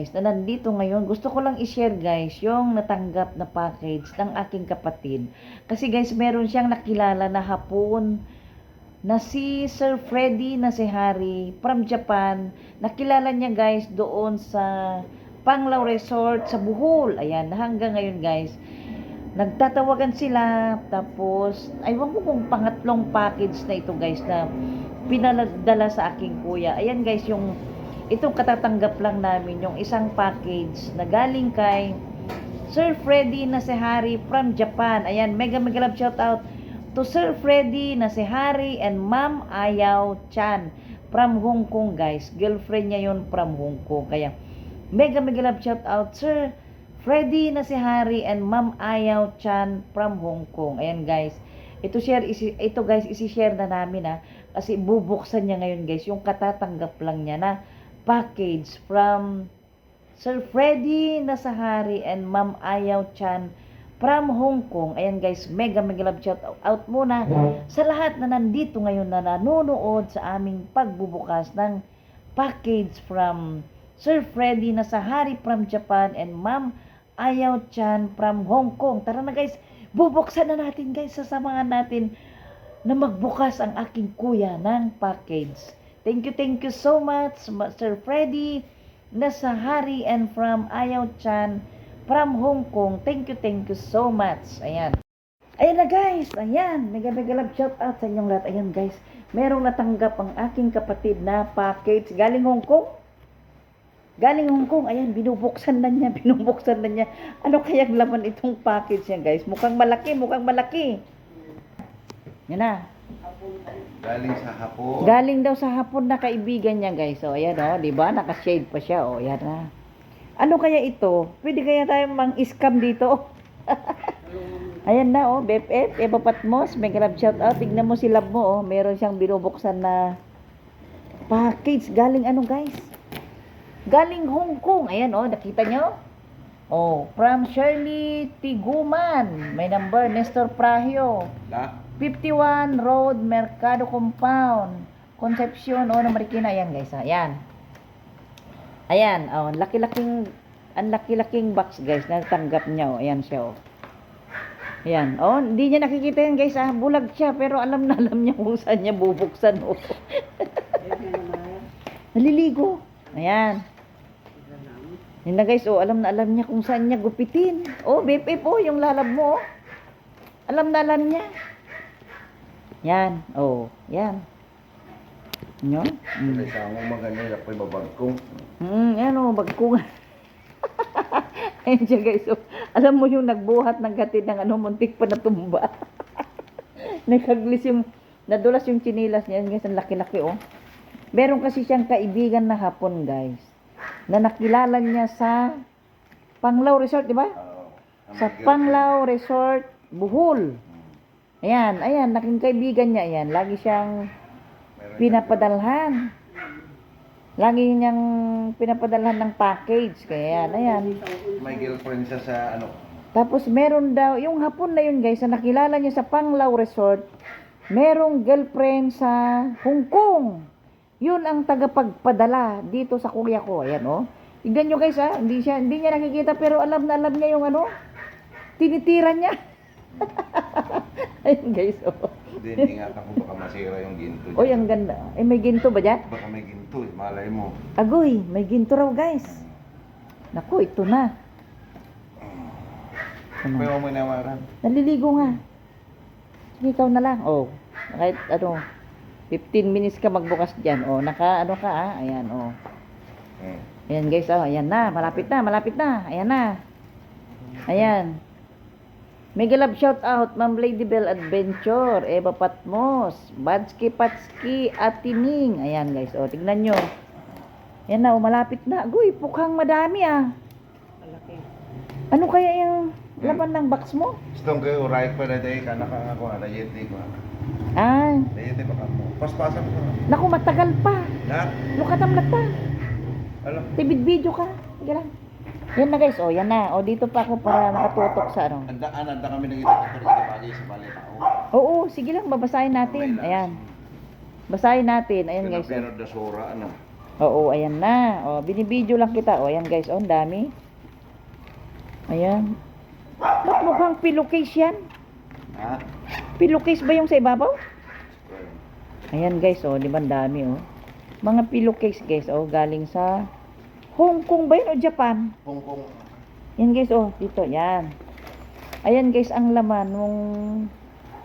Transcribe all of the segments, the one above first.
guys na nandito ngayon. Gusto ko lang i-share guys yung natanggap na package ng aking kapatid. Kasi guys, meron siyang nakilala na hapon na si Sir Freddy na si Harry from Japan. Nakilala niya guys doon sa Panglao Resort sa Bohol. Ayan, hanggang ngayon guys. Nagtatawagan sila. Tapos, aywan ko kung pangatlong package na ito guys na pinadala sa aking kuya. Ayan guys, yung itong katatanggap lang namin, yung isang package na galing kay Sir Freddy na si Harry from Japan. Ayan, mega love shout out to Sir Freddy na si Harry and Ma'am Ayaw Chan from Hong Kong guys. Girlfriend niya yon from Hong Kong. Kaya mega love shout out Sir Freddy na si Harry and Ma'am Ayaw Chan from Hong Kong. Ayan guys. Ito guys, isi-share na namin kasi bubuksan niya ngayon guys yung katatanggap lang niya na package from Sir Freddy na si Harry and Ma'am Ayaw Chan from Hong Kong. Ayan guys, mega love shout out muna sa lahat na nandito ngayon na nanonood sa aming pagbubukas ng package from Sir Freddy na si Harry from Japan and Ma'am Ayaw Chan from Hong Kong. Tara na guys, bubuksan na natin guys, sasamahan natin na magbukas ang aking kuya ng package. Thank you so much Sir Freddy na sa Harry and from Ayaw Chan from Hong Kong. Thank you so much. Ayan. Ayan na guys. Ayan. Mega love shout out sa inyong lahat. Ayan guys. Merong natanggap ang aking kapatid na package. Galing Hong Kong. Galing Hong Kong. Ayan. Binubuksan na niya. Ano kayang laman itong package niya guys? Mukhang malaki. Yan na. Galing sa hapon. Galing daw sa hapon na kaibigan niya guys. So ayan di ba? Naka-shade pa siya. Ayan na. Ano kaya ito? Pwede kaya tayo mang-scam dito? Ayan na BFF, Eva Patmos, mega love shout out. Tignan mo si love mo meron siyang binubuksan na package. Galing guys? Galing Hong Kong. Ayan nakita nyo? From Shirley Tiguman. May number, Nestor Prahio. 51 Road, Mercado Compound, Concepcion, na Marikina. Ayan guys, ayan. Ayan, ang laki-laking box guys, natanggap niya, ayan siya, Ayan, hindi niya nakikita yan guys, bulag siya, pero alam niya kung saan niya bubuksan, Naliligo. Ayan. Yan na guys, alam niya kung saan niya gupitin. BFF, yung lalab mo, Alam niya. Yan, yan. Nyo? Kaya mo maganda na po yung babagkong. Bagkong. Ayun siya guys. Alam mo yung nagbuhat ng gatid ng muntik pa na tumba. Nagkaglis nadulas yung chinilas niya. Guys, ang laki-laki Meron kasi siyang kaibigan na hapon guys. Na nakilala niya sa Panglao Resort, di ba? Sa Panglao Resort, Bohol. Ayan, naging kaibigan niya. Ayan, lagi siyang pinapadalhan. Lagi niyang pinapadalhan ng package. Kaya ayan. May girlfriend siya sa Tapos meron daw, yung hapon na yun guys, na nakilala niya sa Panglao Resort, merong girlfriend sa Hong Kong. Yun ang tagapagpadala dito sa kuya ko. Ayan Tignan nyo guys hindi niya nakikita pero alam niya yung tinitira niya. Ayun guys Hindi, ingatan ko baka masira yung ginto. ang ganda. May ginto ba dyan? Baka may ginto, malay mo. Agoy, may ginto raw guys. Naku, ito na. Pwede mo nawaran. Naliligo nga. Sige, ikaw na lang. Kahit 15 minutes ka magbukas dyan. Naka ka Ayan, Ayan guys, ayan na. Malapit na. Ayan na. Ayan. Mega love shout out, Ma'am Lady Bell Adventure, Eva Patmos, Patski, Atining. Ayan guys, tignan nyo. Ayan na, malapit na. Guy, pukhang madami Malaki. Ano kaya yung laman ng box mo? Gusto ko right pa na dahil ka ako na yeti ko. Yeti pa ka mo. Paspasan ko. Naku, matagal pa. Lukatamlat pa. Alam. Tibid video ka. Sige lang. Yan na guys, yan na. Dito pa ako para nakatutok sa Anda kami nang ito bagay sa balita. Oo, sige lang, babasahin natin. Ayan. Basahin natin. Ayan guys. Pero dasura Oo, ayan na. O, binibideo lang kita. O, ayan guys. O, ang dami. Ayan. Ba't mukhang pillowcase yan? Ha? Pillowcase ba yung sa ibabaw? Ayan guys. O, di ba ang dami o. Mga pillowcase guys. O, galing sa Hong Kong ba yun o Japan? Hong Kong. Yan guys. O, dito. Yan. Ayan guys ang laman nung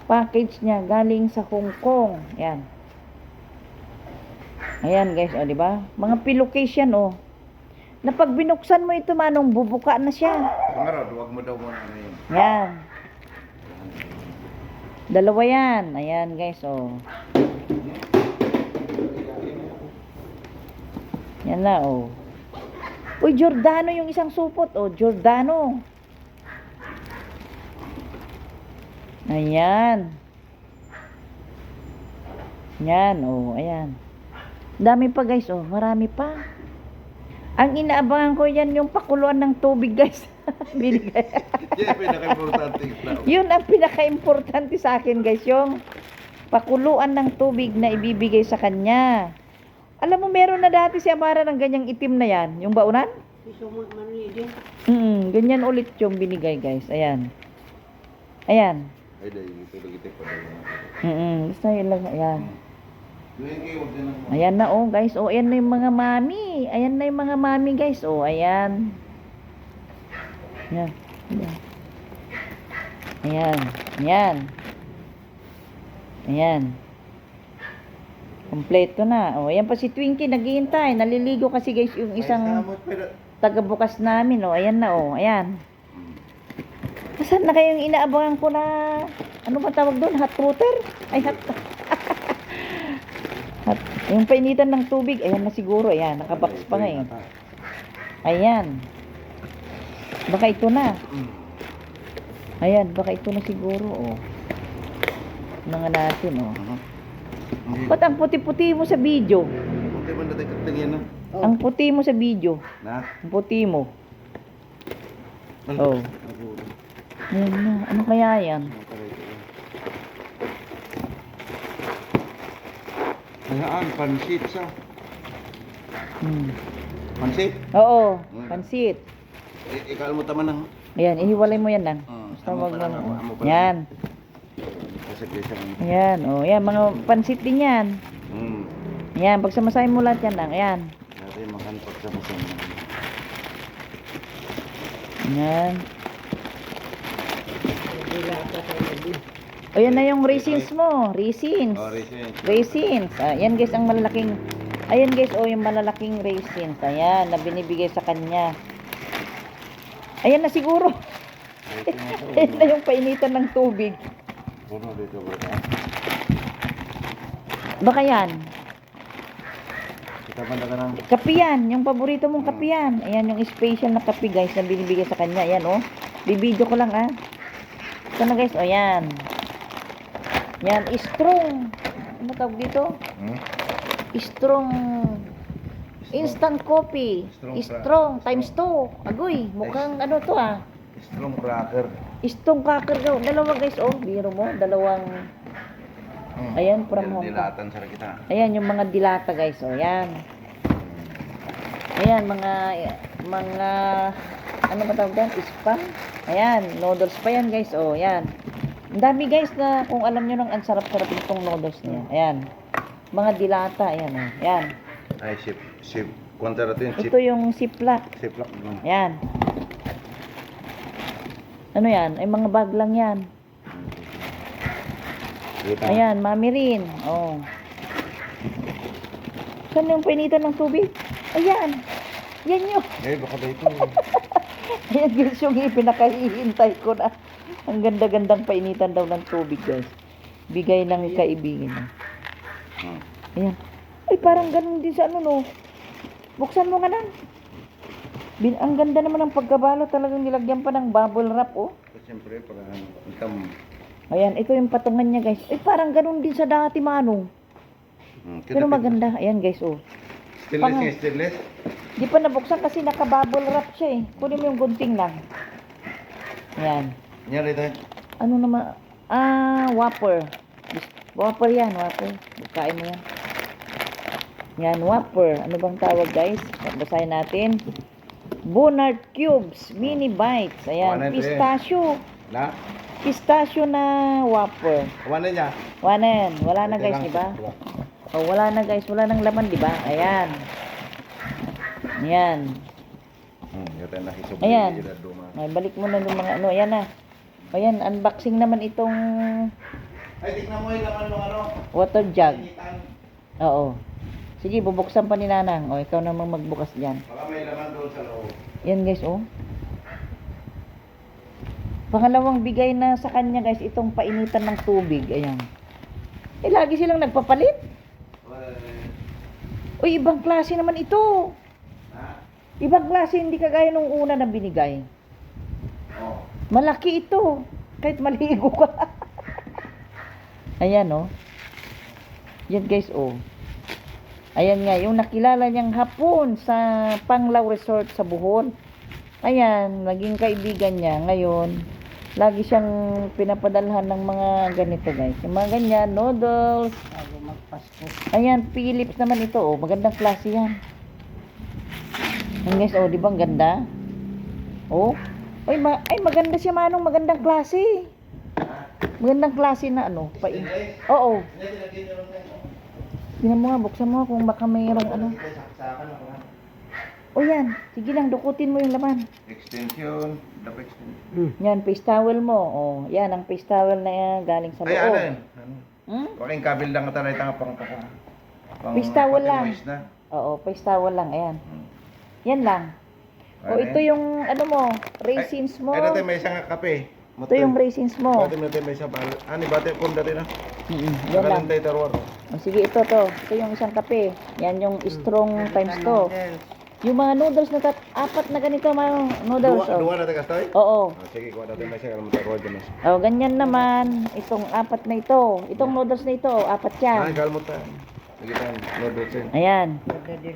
package niya galing sa Hong Kong. Ayan. Ayan guys, o, di ba? Mga pillowcase yan, o. Na pag binuksan mo ito, manong bubuka na siya. Pangarod, huwag mo daw muna ngayon. Yan. Dalawa yan. Ayan guys, o. Yan na, o. Uy, Giordano yung isang supot, o. Giordano. Ayan. Yan, o. Ayan. Dami pa guys, oh. Marami pa. Ang inaabangan ko yan yung pakuluan ng tubig guys. Binigay. Yan yung pinaka-importante. Yun ang pinaka-importante sa akin guys. Yung pakuluan ng tubig na ibibigay sa kanya. Alam mo, meron na dati si Amara ng ganyang itim na yan. Yung baunan? Ganyan ulit yung binigay guys. Ayan. Ayan. Ay, dahil ito lagi tayo pa. Gusto yun lang. Ayan. Ayan na oh guys. Oh, ayan na yung mga mami. Ayan na yung mga mami guys. Oh, ayan. Ayan. Ayan. Ayan. Ayan. Ayan. Kompleto na. Oh, ayan pa si Twinkie naghihintay. Naliligo kasi guys yung isang tagabukas namin. Oh, ayan na oh. Ayan. Saan na kayong inaabangan ko na ano ba tawag doon? Hot water? Ay, hot. Yung painitan ng tubig, ayan na siguro, ayan, nakabox pa nga eh. Ayan. Baka ito na. Ayan, baka ito na siguro, oh. Mga natin, oh. Ba't ang puti-puti mo sa video? Puti ba natin katingin na? Ang puti mo sa video. Na? Ang puti mo. Oh. Ayan na, ano kaya yan? Ayan, pansit sa. Pansit? Oo, pansit. Ikaw mo tama ng... Ayan, ihiwalay mo yan lang. Basta wag mo. Yan. Ayan, oh, yan, mga pansit din yan. Ayan, pagsamasahin mo lahat yan lang. Ayan. Dati makan pagsamasahin mo. Ayan. Ayan na yung raisins mo. Raisins. Oh, raisins. Raisins. Ayan guys, ang malalaking. Ayan guys, oh, yung malalaking raisins. Ayan, na binibigay sa kanya. Ayan na siguro. Ayan na yung painitan ng tubig. Puno dito ba? Baka yan. Kita banda ka ng... Kape yan. Yung paborito mong kape yan. Ayan yung special na kape guys na binibigay sa kanya. Ayan oh. Bibidyo ko lang ah. Ito na guys. O yan. Yan. Strong. Ano tawag dito? Strong. Instant coffee. Strong. Times 2. Agoy. Mukhang ano to ah. Strong cracker. Strong cracker daw. Dalawa guys oh. Biro mo. Dalawang. Ayan. From Hong Kong. Dilatan sa kita. Ayan yung mga dilata guys. O yan. Ayan mga ano ba tawag yan? Spam. Ayan. Noodles pa yan guys. O yan. Ang dami guys na kung alam nyo nang ang sarap-sarap itong noodles niya. Ayan. Mga dilata. Ayan o. Ayan. Ay, sip. Kuwanta natin, sip. Ito yung Ziploc. Ziploc. Ayan. Ano yan? Ay mga bag lang yan. Ayan, mami rin. Oh. Saan yung painitan ng tubig? Ayan. Yan yun. Eh, baka ba ito? Ayan guys, yung pinakahihintay ko na. Ang ganda-gandang painitan daw ng tubig guys. Bigay ng kaibigan. Ayan. Ay, parang ganun din sa ano no. Buksan mo nga lang. Ang ganda naman ng pagkabalo. Talagang nilagyan pa ng bubble wrap oh. Siyempre, para itam. Ayan, ito yung patungan niya guys. Ay, parang ganun din sa dati manong. Pero maganda. Ayan guys oh. Stainless. Di pa nabuksan kasi naka-bubble wrap siya eh. Kunin mo yung gunting lang. Ayan. Yan ito. Ano naman? Whopper. Whopper yan, Whopper. Kain mo yan. Yan, Whopper. Ano bang tawag guys? Basahin natin. Bonart Cubes, Mini Bites. Ayan, Ano ito, pistachio. Na? Pistachio na Whopper. Kumanan niya. Wanan. Wala na Ito guys, lang, di ba? diba? Oh, wala na guys. Wala nang laman, di ba? Ayan. Ayan. Yun tayo nakisubay. Ayan. Yun na duma. Ay, balik mo na yung mga ano. Ayan na. Ayan, unboxing naman itong Ay, tignan mo yung laman ng ano. water jug. Initan. Oo. Sige, bubuksan pa ni Nanang. O, ikaw namang magbukas dyan. Baka may laman doon sa loob. Yan guys, oh. Pangalawang bigay na sa kanya guys, itong painitan ng tubig. Ayan. Eh, lagi silang nagpapalit. Uy, ibang klase naman ito. Ha? Ibang klase, hindi kagaya nung una na binigay. Oh. Malaki ito. Kahit maligo ka. Ayan, oh. Yan guys, oh. Ayan nga, yung nakilala niyang hapon sa Panglao Resort sa Bohol. Ayan, naging kaibigan niya. Ngayon, lagi siyang pinapadalhan ng mga ganito guys. Yung mga ganyan, noodles. Bago magpasko. Ayan, Philips naman ito. Oh, magandang klase yan. Ayan guys, oh, di ba ang ganda? Oh, ay, maganda siya manong, magandang klase. Magandang klase na ano. Oo. Hindi, nilagyan nyo lang yan. Tingnan mo nga, buksan mo kung baka mayroong ano. Saksakan ako. O yan, sige lang, dukutin mo yung laman. Extension. Dapat extension. Yan, face towel mo. O, yan, ang face towel na yan, galing sa loob. Ay, ano yun? Ano? Hmm? Waking kabil lang ito na itang pang Face towel lang. moist na. Oo, face towel lang, ayan. Hmm. Yan lang. O, Ano ito yan? yung, ano mo, raisins mo. Ay, dati may isang kape. Ito yung raisins mo. Dati may isang pala. Ano, bati kung dati na. Yan lang. Nakalintay tarwar. O, sige, ito to. Ito yung isang kape. Yan yung strong times to. Noodles. Yung mga noodles na apat na ganito, mga noodles. Dua, Oh. dua natin kastoy? Oo. Sige, kuha natin may isang alam tarwar dyan. Oh, ganyan naman. Itong apat na ito. Itong noodles na ito, apat Ay, yan. kalmot tayo. Sige tayo, noodles yan. Ayan.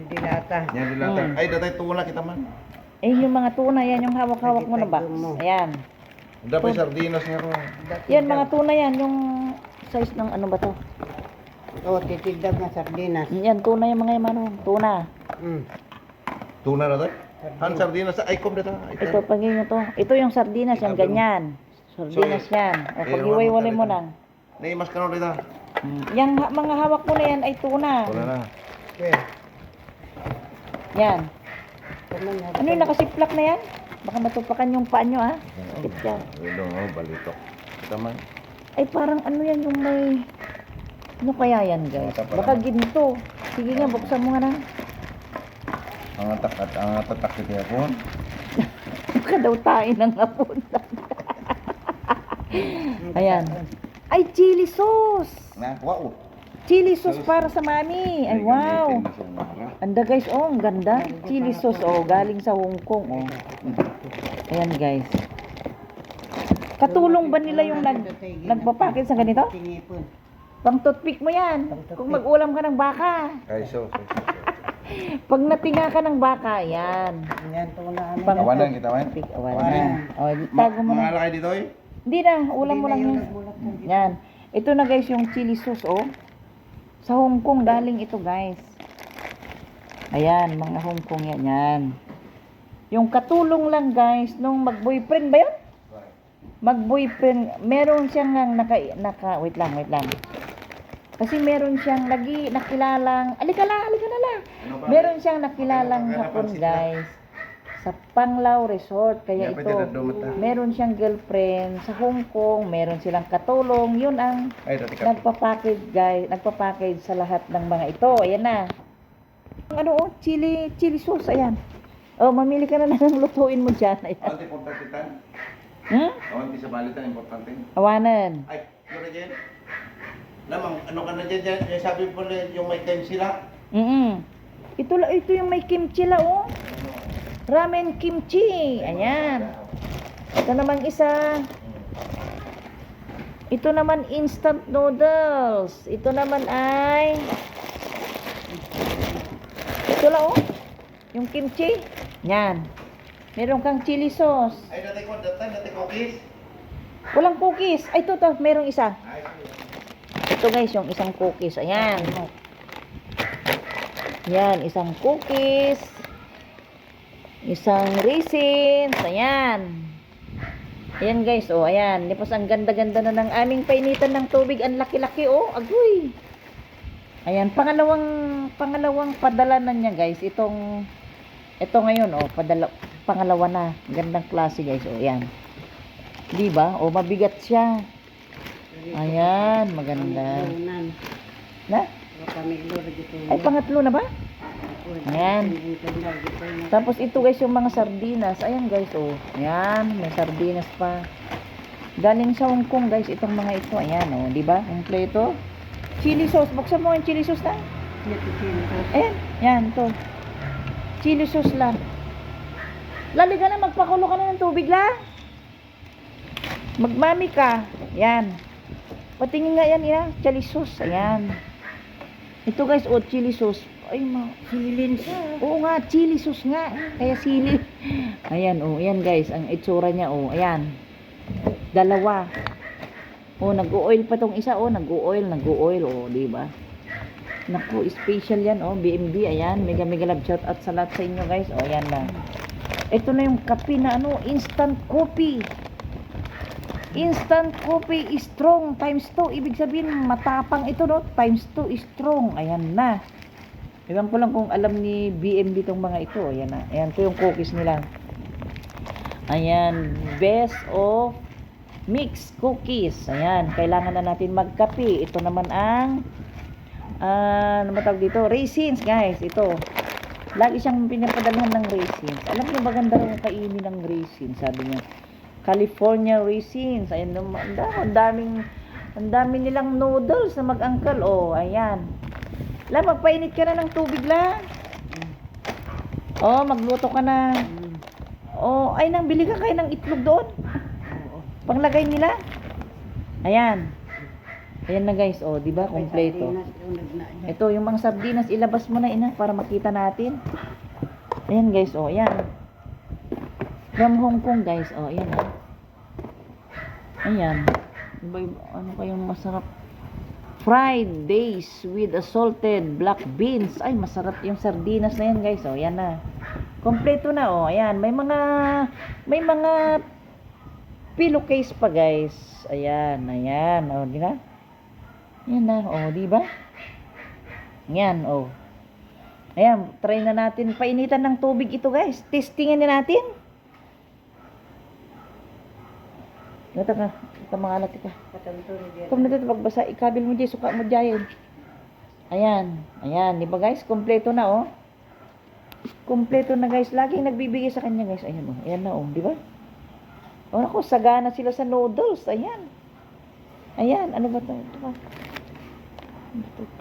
Dilata. Yan din lang. Ay, dati tuna kita man. Eh, yung mga tuna, yan yung hawak-hawak mo na box. Ayan. Dapat sardinas nga ro. Yan, mga tuna yan. Yung size ng ano ba to? Oh, titidab na sardinas. Yan, tuna yung mga yaman. Tuna. Tuna na tayo? Han sardinas. Ay, kom dito. Ito, pagin nyo to. Ito yung sardinas, yung ganyan. Sardinas yan. O, pag-iway-walay mo lang. Naimas ka na dito. Yung mga hawak mo na yan ay tuna. Tuna na. Okay. Yan. Ano yung nakasiplak na yan? Baka matupakan yung paa nyo, ha? Sakit yan. Ito, balitok. Kita man. Ay, parang ano yan yung may... Ano kaya yan, guys? Baka ginto. Sige nga, buksan mo nga na. Ang tatak kita po. Baka daw tayo ng hapon. Ayan. Ay, chili sauce! Na, wow. Chili sauce para sa mami. Ay, wow. Anda guys, oh, ang ganda. Chili sauce, oh, galing sa Hong Kong, oh. Ayan, guys. Katulong ba nila yung nagpapakit sa ganito? Tinipon. Pang toothpick mo yan. Kung mag-ulam ka ng baka. Ay, so. Pag natinga ka ng baka, yan. Yan, tuna. Pang Awanan kita, man. toothpick, awanan. O, tago mo na. Mga lakay dito, eh. Hindi na, ulam mo lang yun. Yan. Ito na guys, yung chili sauce, oh. Sa Hong Kong, galing ito, guys. Ayan, mga Hong Kong yan, yan. Yung katulong lang, guys, nung mag-boyfriend ba yun? Mag-boyfriend, meron siyang wait lang. Kasi meron siyang nakilalang, alika na lang. Meron siyang nakilalang hapon, guys, sa Panglao Resort. Kaya ito, meron siyang girlfriend sa Hong Kong, meron silang katulong. Yun ang Ay, dati ka. nagpapackage, guys, nagpapackage sa lahat ng mga ito. Ayan na. Ano, oh, chili sauce, ayan. Oh, mamili ka na lang ng lutuin mo dyan. Ayan. Awan, importante tan. Awan, sa balitan, importante. Awanan. Ay, yun na dyan. Lamang, ano ka na dyan? Sabi po na yung may time sila. Ito yung may kimchi la, oh. Ramen kimchi. Ayan. Ito naman isa. Ito naman instant noodles. Ito naman ay ito la, oh. Yung kimchi. Yan. Meron kang chili sauce. Ay, dati cookies. Walang cookies. Ay, ito. Merong isa. Ay, Ito guys, yung isang cookies. Ayan. Yan, isang cookies. Isang raisins. Ayan. Ayan guys, oh, ayan. Tapos ang ganda-ganda na ng aming painitan ng tubig. Ang laki-laki, oh. Agoy. Ayan, pangalawang padala na niya guys. Ito ngayon, oh, pangalawa na. Gandang klase guys, oh, ayan. Diba? Oh, mabigat siya. Ayan, maganda. Lunan. Na? Pamiglo lagi to. Ay, pangatlo na ba? Ayan. Tapos ito guys, yung mga sardinas. Ayan guys, oh. Ayan, may sardinas pa. Galing sa Hong Kong guys, itong mga ito. Ayan, oh. Diba? Kompleto. Chili sauce. Buksan mo yung chili sauce na. Ayan. Yan, ito. Chili sauce lang. Lali ka na, magpakulo ka na ng tubig lang. Magmami ka. Ayan. Patingin nga yan, ya. Chili sauce. Ayan. Ito guys, oh, chili sauce. Ay, Silin siya. oo nga, chili sauce nga. Kaya sili. Ayan, oh. Ayan guys, ang itsura niya, oh. Ayan. Dalawa. Oh, nag-o-oil pa tong isa, oh. Nag-o-oil, oh. Diba? Naku, special yan, oh. BMB, ayan. Mega love shout out sa lahat sa inyo, guys. Oh, ayan na. Ito na yung kape na, ano, instant coffee. Instant coffee strong times 2. Ibig sabihin, matapang ito, no? Times 2 strong. Ayan na. Ewan ko lang kung alam ni BMB itong mga ito. Ayan na. Ayan, ito yung cookies nila. Ayan. Best of mix cookies. Ayan. Kailangan na natin magkape. Ito naman ang ano matawag dito? Raisins, guys. Ito. Lagi siyang pinapadalhan ng raisins. Alam niyo, maganda rin kainin ng raisins. Sabi niya. California raisins. Ayan. Ang dami nilang noodles na mag-angkal. Oh, ayan. La, magpainit ka na ng tubig la. Oh, magluto ka na. Oh, ay nang bili ka kayo ng itlog doon. Panglagay nila. Ayan. Ayan na guys, oh, 'di ba? Kompleto. Ito yung mga sardinas, ilabas mo na ina para makita natin. Ayan guys, oh, ayan. From Hong Kong guys, oh, ayan. Ayan. Ano kayong masarap? Fried days with assaulted black beans. Ay, masarap yung sardinas na yan, guys. Oh, yan na. Kompleto na, oh. Ayan, may mga pillowcase pa, guys. Ayan, oh, di ba? Ayan na, oh, di ba? Ayan, oh. Ayan, try na natin. Painitan ng tubig ito, guys. Testingin na natin. Ito ka. Ito mga alat ka. Kung na ito pagbasa, ikabil mo dyan, suka mo dyan. Ayan. Ayan. Diba guys? Kompleto na, oh. Kompleto na, guys. Laging nagbibigay sa kanya, guys. Ayan, oh. Ayan na, oh. Diba? Oh, ako, sagana sila sa noodles. Ayan. Ayan. Ano ba ito? Ito ba?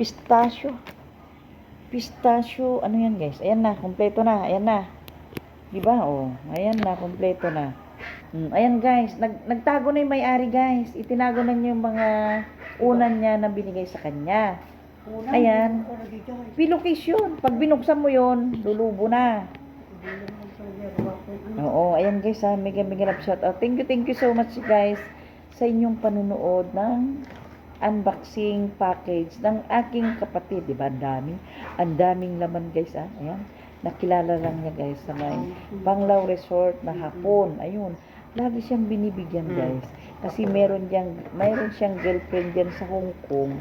Pistachio. Pistachio. Ano yan, guys? Ayan na. Kompleto na. Ayan na. Diba? Oh. Ayan na. Kompleto na. Ayan guys, nagtago na yung may-ari guys. Itinago na niya yung mga unan niya na binigay sa kanya. Ayan. Pillowcase yun. Pag binuksan mo yun, lulubo na. Oo, ayan guys ha. Mega love shout out. Thank you so much guys sa inyong panunood ng unboxing package ng aking kapatid. Diba? Ang daming laman guys ha. Ayan. Nakilala lang niya guys sa may Panglao Resort na hapon. Ayun. Lagi siyang binibigyan guys. Kasi meron siyang girlfriend diyan sa Hong Kong.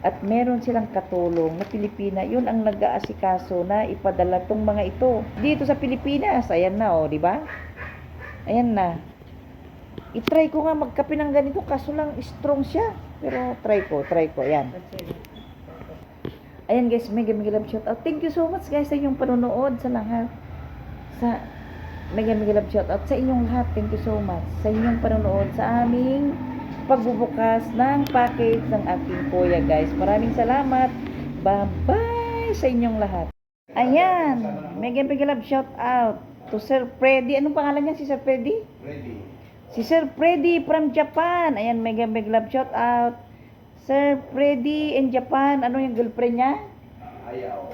At meron silang katulong na Pilipina. Yun ang nag-aasikaso na ipadala tong mga ito dito sa Pilipinas. Ayan na, oh, di ba? Ayan na. I-try ko nga magkape ng ganito kaso lang strong siya. Pero try ko. Ayan. Ayan guys, mega love shout out. Thank you so much guys sa inyong panonood sa lahat. Mega love shout out sa inyong lahat. Thank you so much sa inyong panonood sa aming pagbubukas ng package ng aking kuya guys. Maraming salamat. Bye-bye sa inyong lahat. Ayan, mega love shout out to Sir Freddy. Anong pangalan niya si Sir Freddy? Ready. Si Sir Freddy from Japan. Ayan, mega love shout out. Sir Freddy in Japan. Ano yung girlfriend niya? Ayaw.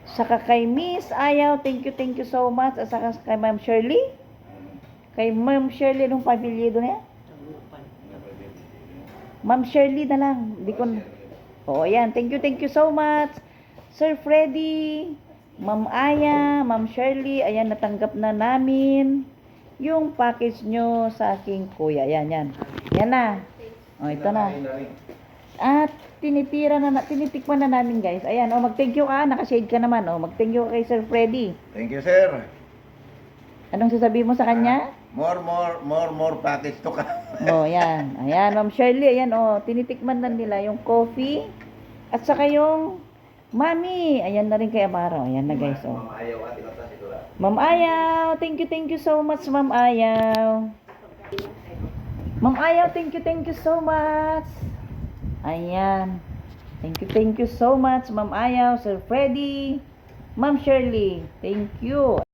Saka kay Miss Ayaw, thank you so much. At saka kay Ma'am Shirley. Kay Ma'am Shirley, anong pamilya doon niya? Ma'am Shirley na lang. Oo, yan. Thank you so much Sir Freddy, Ma'am Aya, Ma'am Shirley, ayan, natanggap na namin yung package nyo sa aking kuya. Yan, yan. Yan na. O, ito na. At tinitikman na namin, guys. Ayan, o, mag-thank you ka. Naka-shade ka naman, o. Mag-thank you kay Sir Freddy. Thank you, sir. Anong sasabihin mo sa kanya? More package to ka. Oh, yan. Ayan, Ma'am Shirley, ayan, oh, tinitikman na nila yung coffee at saka yung Mami. Ayan na rin kay Amaro. Ayan na, guys, oh. Ma'am Ayaw, thank you so much, Ma'am Ayaw. Ma'am Ayaw, thank you so much. Ayan. Thank you so much, Ma'am Ayaw, Sir Freddy, Ma'am Shirley. Thank you.